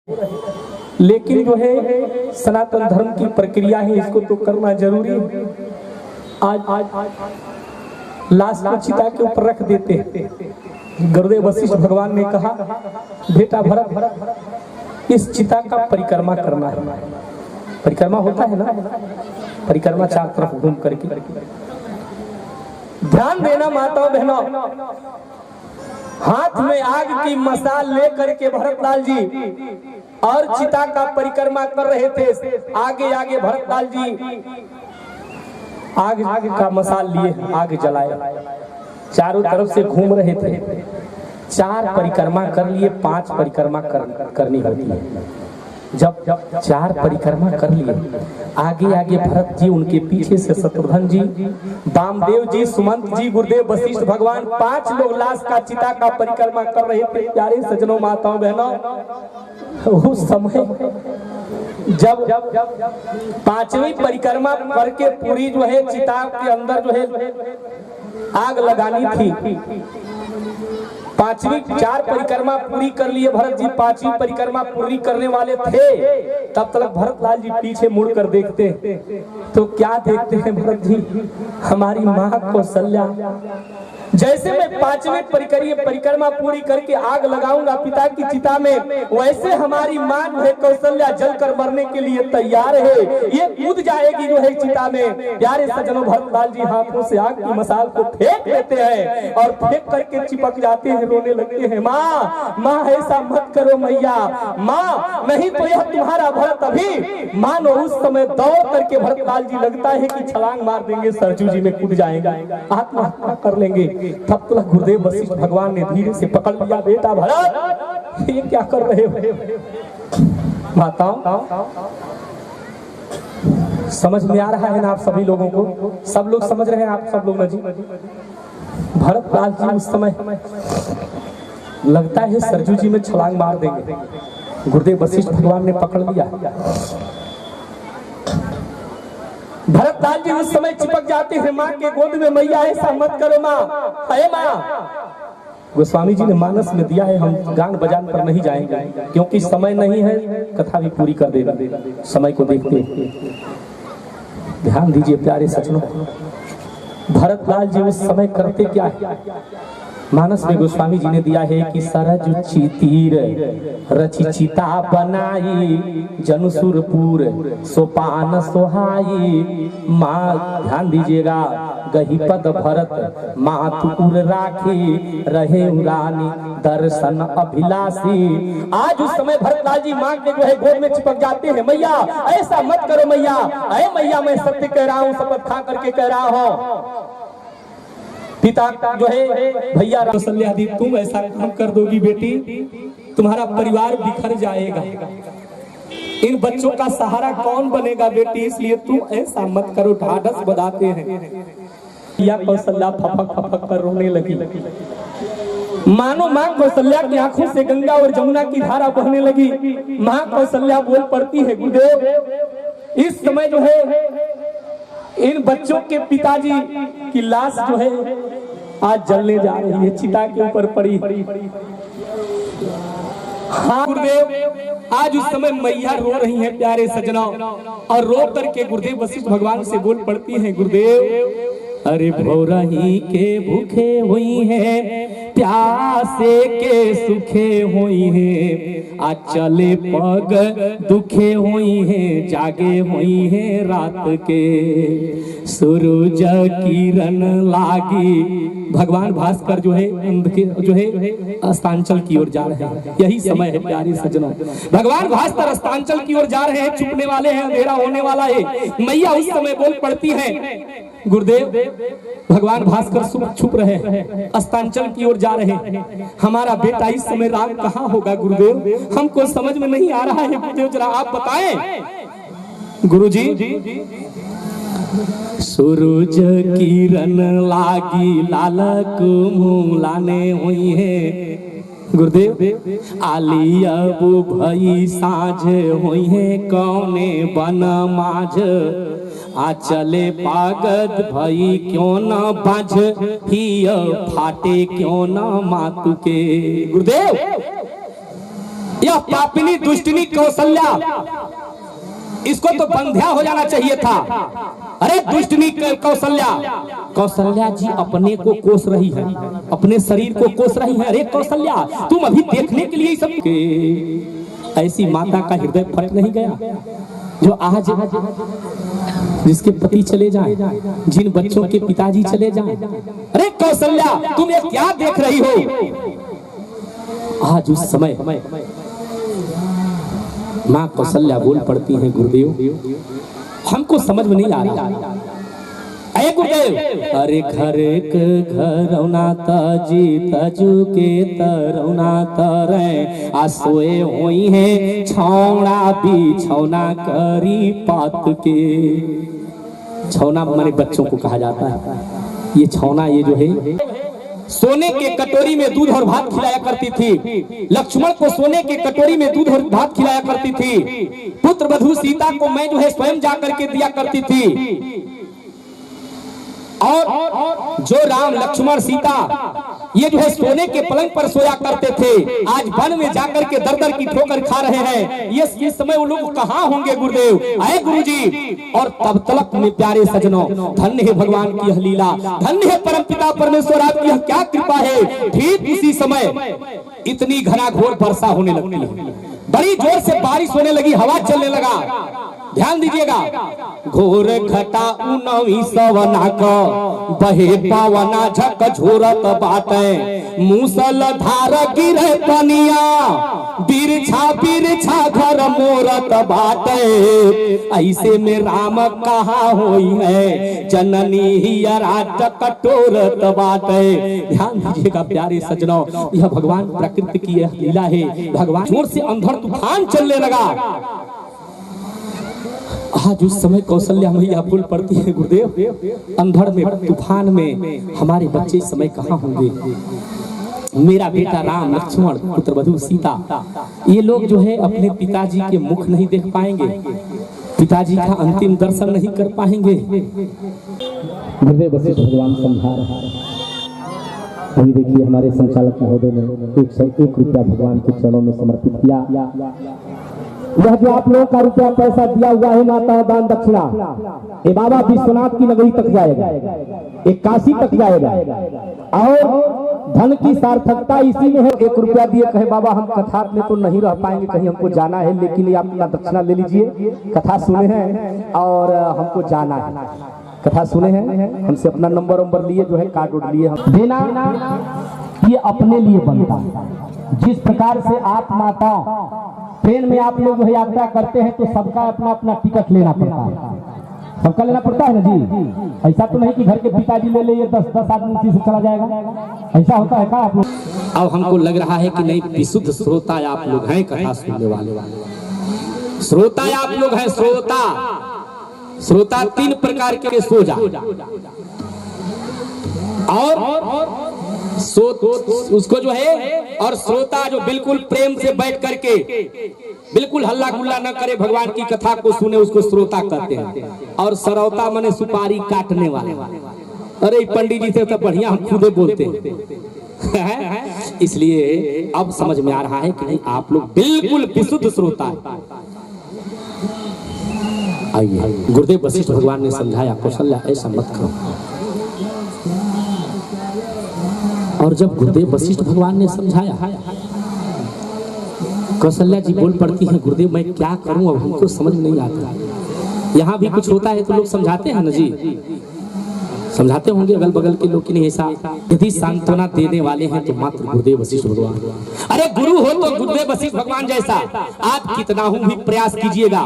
लेकिन जो है सनातन धर्म की प्रक्रिया है, इसको तो करना जरूरी है। आज लाश को चिता के ऊपर रख देते हैं। गुरुदेव वशिष्ठ भगवान ने कहा, बेटा भरत इस चिता का परिक्रमा करना है। परिक्रमा होता है ना, परिक्रमा चार तरफ घूम करके। ध्यान देना माताओं बहनों, हाथ में आग की मसाल लेकर के भरतलाल जी और चिता का परिक्रमा कर रहे थे। आगे आगे भरतलाल जी आग का मसाल लिए आग जलाए, चारों तरफ से घूम रहे थे। चार परिक्रमा कर लिए, 5 परिक्रमा करनी होती है। जब चार परिक्रमा कर लिए, आगे आगे भरत जी, उनके पीछे से शत्रुघ्न जी, वामदेव जी, सुमंत जी, गुरुदेव वशिष्ठ भगवान, 5 लोग लाश का चिता का परिक्रमा कर रहे थे। प्यारे सज्जनों, माताओं बहनों, उस समय जब 5वीं परिक्रमा करके पूरी जो है चिता के अंदर जो है आग लगानी थी, 5वीं 4 परिक्रमा पूरी कर लिए भरत जी, 5वीं परिक्रमा पूरी करने वाले थे। तब तक भरतलाल जी पीछे मुड़कर देखते तो क्या देखते हैं भरत जी, हमारी माँ कौशल्या। जैसे मैं 5वीं परिक्रमा पूरी करके आग लगाऊंगा पिता की चिता में, वैसे हमारी माँ जो है कौशल्या जलकर मरने के लिए तैयार है, ये कूद जाएगी जो है चिता में। प्यारे सज्जनों, भरतलाल जी हाथों से आग की मसाल को फेंक देते हैं और फेंक करके चिपक जाते हैं, रोने लगते हैं। माँ माँ ऐसा मत करो मैया, माँ नहीं तो यह तुम्हारा भरत अभी मानो उस समय दौड़ करके भरतलाल जी लगता है कि छलांग मार देंगे, सरजू जी में कूद जाएगा, आत्महत्या कर लेंगे। तब तक गुरुदेव वशिष्ठ भगवान ने धीरे से पकड़ लिया, बेटा भरत ये क्या कर रहे हो। माताओं, समझ में आ रहा है ना आप सभी लोगों को? सब लोग समझ रहे हैं आप सब लोग ना जी? भरतलाल जी उस समय लगता है सरजू जी में छलांग मार देंगे। गुरुदेव वशिष्ठ भगवान ने पकड़ लिया। भरतलाल जी उस समय चिपक जाते हैं माँ के गोद में। मैया ऐसा मत करो माँ, अरे माँ। गोस्वामी जी ने मानस में दिया है, हम गान बजान पर नहीं जाएंगे क्योंकि समय नहीं है, कथा भी पूरी कर देगा। समय को देखते ध्यान दीजिए प्यारे सज्जनों। भरतलाल जी उस समय करते क्या है, मानस में गोस्वामी जी ने दिया है कि सरजुची तीर रची चिता बनाई, जनुसुरपुर सोपान सोहाई। माँ ध्यान दीजिएगा, गही पद भरत मातुर राखी, रहे उरानी दर्शन अभिलाषी। आज उस समय भरतलाल जी माँ के जो है गोद में चिपक जाते हैं। मैया ऐसा मत करो मैया, अरे मैया मैं सत्य कह रहा हूँ, शपथ खा करके कह रहा हूँ। पिता जो है भैया कौशल्या दी, तुम ऐसा काम कर दोगी बेटी, तुम्हारा परिवार बिखर जाएगा, इन बच्चों का सहारा कौन बनेगा बेटी, इसलिए तुम ऐसा मत करो। ढाढ़स बधाते हैं। भैया कौशल्या फपक फपक कर रोने लगी। मानो माँ कौशल्या की आंखों से गंगा और जमुना की धारा बहने लगी। माँ कौशल्या बोल पड़ती है, गुरुदेव इस समय जो है इन बच्चों के पिताजी की लाश जो है आज जलने जा रही है, चिता के ऊपर पड़ी। हाँ गुरुदेव, आज उस समय मैया रो रही हैं प्यारे सज्जनों, और रो करके गुरुदेव वशिष्ठ भगवान से बोल पड़ती हैं, गुरुदेव अरे भोरही के भूखे हुई हैं, प्यासे के सूखे हुई हैं, आज चले पग दुखे हुई हैं, जागे हुई हैं रात के, सूरज किरण लागी। भगवान भास्कर जो है अस्तांचल की ओर जा रहे हैं, यही समय है प्यारे सज्जनों। भगवान भास्कर अस्तांचल की ओर जा रहे हैं, छुपने वाले हैं, अंधेरा होने वाला है। मैया उस समय बोल पड़ती है, गुरुदेव भगवान भास्कर छुप रहे हैं, अस्तांचल की ओर जा रहे हैं, हमारा बेटा इस समय रात कहाँ होगा गुरुदेव, हमको समझ में नहीं आ रहा है, गुरुदेव जरा आप बताएं। गुरुजी सूरज किरण लागी, लालक मुँह लाने हुई है, गुरुदेव आली अब भई साँझ हुई है, कौने बन माझ, आ चले पागद भई क्यों न बाझ, ही फाटे क्यों न मातु के। गुरुदेव यह पापिनी दुष्टनी कौशल्या, इसको तो बंध्या हो जाना चाहिए था। अरे दुष्टनी कौशल्या, कौशल्या जी अपने को कोस रही है, अपने शरीर को कोस रही है। अरे कौशल्या, तुम अभी देखने के लिए सब, ऐसी माता का हृदय फट नहीं गया जो आज जिसके पति चले जाएं, जिन बच्चों के पिताजी चले जाएं। अरे कौशल्या, तुम ये क्या देख रही हो? आज उस समय माँ कौशल्या बोल पड़ती हैं, गुरुदेव हमको समझ में नहीं आ रहा। अरे गुरुदेव, अरे घर एक घरौना तजी तजू के तरौना तरे आ सोए होई है छौना बिछौना करी पात के। छौना माने बच्चों को कहा जाता है। ये छौना, ये जो है सोने के कटोरी में दूध और भात खिलाया करती थी। लक्ष्मण को सोने के कटोरी में दूध और भात खिलाया करती थी। पुत्र वधू सीता को मैं जो है स्वयं जाकर के दिया करती थी। और जो राम लक्ष्मण सीता ये जो है सोने के पलंग पर सोया करते थे, आज वन में जाकर के दर दर की ठोकर खा रहे हैं। ये समय वो लोग कहाँ होंगे गुरुदेव? आए गुरुजी। और तब तलक में प्यारे सजनों, धन्य है भगवान की यह लीला, धन्य है परमपिता परमेश्वर आपकी यह क्या कृपा है। ठीक इसी समय इतनी घनाघोर वर्षा होने लगती है, बड़ी जोर से बारिश होने लगी, हवा चलने लगा। ध्यान दीजिएगा, घोर घटा उनवी सवना का बहे पावना झक झोरत बाटे, मूसल धार गिरे पनिया बिरछा घर मोरत बाटे। ऐसे में राम कहा होई है जननी हियरा कटोरत बाटे। ध्यान दीजिएगा प्यारे सज्जनों, यह भगवान प्रकृति की यह लीला है। भगवान जोर से अंधड़ तूफान चलने लगा। आज उस समय कौशल्या मैया बोल पड़ती है, गुरुदेव अंधड़ में तूफान में हमारे बच्चे इस समय कहाँ होंगे? मेरा बेटा राम लक्ष्मण पुत्र वधू सीता, ये लोग जो है अपने पिताजी के मुख नहीं देख पाएंगे, पिताजी का अंतिम दर्शन नहीं कर पाएंगे। गुरुदेव वशिष्ठ भगवान समझा रहा है। अभी देखिए हमारे संचालक महोदय ने 101 रुपया भगवान के चरणों में समर्पित किया। यह जो आप लोगों का रुपया पैसा दिया हुआ है माता दान दक्षिणा, ये बाबा विश्वनाथ की नगरी तक जाएगा, एक काशी तक जाएगा। और धन की सार्थकता इसी में है। 1 रुपया दिए कहे बाबा हम कथा में तो नहीं रह पाएंगे, कहीं हमको जाना है, लेकिन ये अपना दक्षिणा ले लीजिए, कथा सुने हैं और हमको जाना है, कथा सुने हैं, हमसे अपना नंबर लिए जो है कार्ड उठ लिए हम देना। ये अपने लिए बनता है। जिस प्रकार से आप माता ट्रेन में आप लोग यात्रा करते हैं तो सबका अपना अपना टिकट लेना पड़ता है, सबका लेना पड़ता है ना जी। ऐसा तो नहीं कि घर के पिताजी ले ले 10 आदमी उसी से चला जाएगा, ऐसा होता है क्या आप लोग? अब हमको लग रहा है कि नहीं, विशुद्ध श्रोता आप लोग हैं, कथा सुनने वाले श्रोता आप लोग हैं। श्रोता 3 प्रकार के सोजा और उसको जो है, और श्रोता जो बिल्कुल प्रेम से बैठ करके बिल्कुल हल्ला गुल्ला न करे, भगवान की कथा को सुने, उसको श्रोता कहते हैं। और सरौता माने सुपारी काटने वाले। अरे पंडित जी से तो बढ़िया हम खुदे बोलते हैं। इसलिए अब समझ में आ रहा है कि नहीं, आप लोग बिल्कुल विशुद्ध श्रोता है। आइए, गुरुदेव वशिष्ठ भगवान ने समझाया, कौशल्या ऐसा मत करो। और जब गुरुदेव वशिष्ठ भगवान ने समझाया, कौशल्या जी बोल पड़ती हैं, गुरुदेव मैं क्या करूं, अब हमको समझ नहीं आता। यहाँ भी कुछ होता है तो लोग समझाते हैं ना जी, समझाते होंगे अगल बगल के लोग कि नहीं ऐसा। यदि सांत्वना देने वाले हैं तो मात्र गुरुदेव वशिष्ठ भगवान। अरे गुरु हो तो गुरुदेव वशिष्ठ भगवान जैसा। आप कितना हूं भी प्रयास कीजिएगा,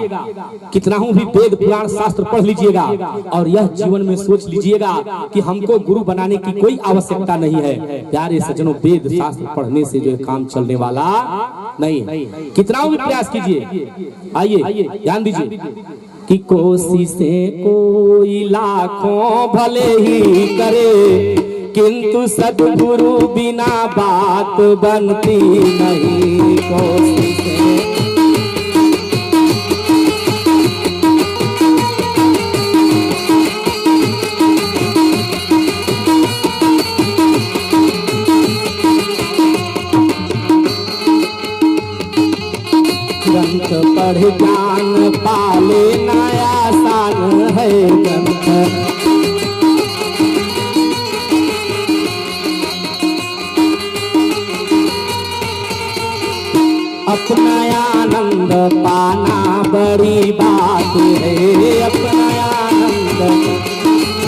कितना हूं भी वेद पुराण शास्त्र पढ़ लीजिएगा, और यह जीवन में सोच लीजिएगा कि हमको गुरु बनाने की कोई आवश्यकता नहीं है। प्यारे सज्जनों, वेद शास्त्र पढ़ने से जो है काम चलने वाला नहीं। कितना भी प्रयास कीजिए। आइए ध्यान दीजिए कि कोशिशें कोई लाखों भले ही करे, किंतु सद्गुरु बिना बात बनती नहीं। कोशिशें ग्रंथ पढ़ ज्ञान पाले नया शान है ग्रंथ। अपना आनंद पाना बड़ी बात